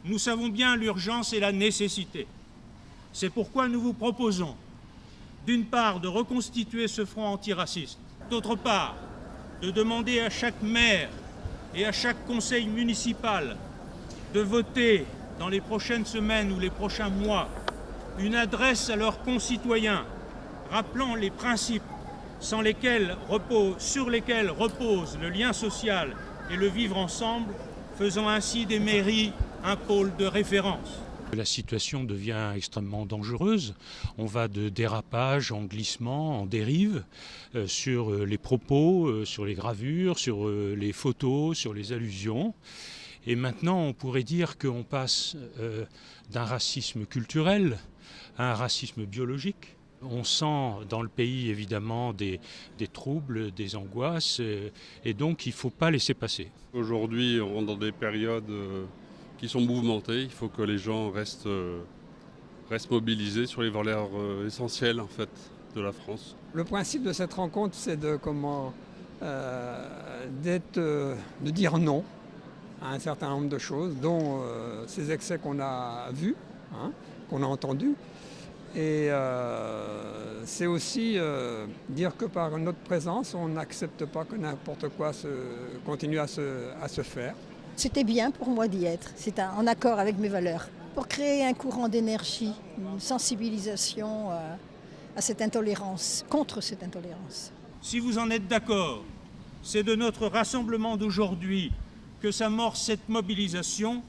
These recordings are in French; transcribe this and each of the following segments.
Nous savons bien l'urgence et la nécessité. C'est pourquoi nous vous proposons, d'une part, de reconstituer ce front antiraciste, d'autre part, de demander à chaque maire et à chaque conseil municipal de voter dans les prochaines semaines ou les prochains mois une adresse à leurs concitoyens rappelant les principes sur lesquels repose le lien social et le vivre ensemble, faisant ainsi des mairies un pôle de référence. La situation devient extrêmement dangereuse. On va de dérapage en glissement, en dérive, sur les propos, sur les gravures, sur les photos, sur les allusions. Et maintenant, on pourrait dire qu'on passe d'un racisme culturel à un racisme biologique. On sent dans le pays évidemment des troubles, des angoisses, et donc il ne faut pas laisser passer. Aujourd'hui, on rentre dans des périodes qui sont mouvementées. Il faut que les gens restent mobilisés sur les valeurs essentielles en fait, de la France. Le principe de cette rencontre, c'est de dire non à un certain nombre de choses, dont ces excès qu'on a vus, qu'on a entendus. Et c'est aussi dire que par notre présence, on n'accepte pas que n'importe quoi continue à se faire. C'était bien pour moi d'y être, c'est en accord avec mes valeurs. Pour créer un courant d'énergie, une sensibilisation à cette intolérance, contre cette intolérance. Si vous en êtes d'accord, c'est de notre rassemblement d'aujourd'hui que s'amorce cette mobilisation.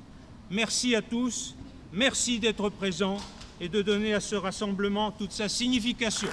Merci à tous, merci d'être présents et de donner à ce rassemblement toute sa signification.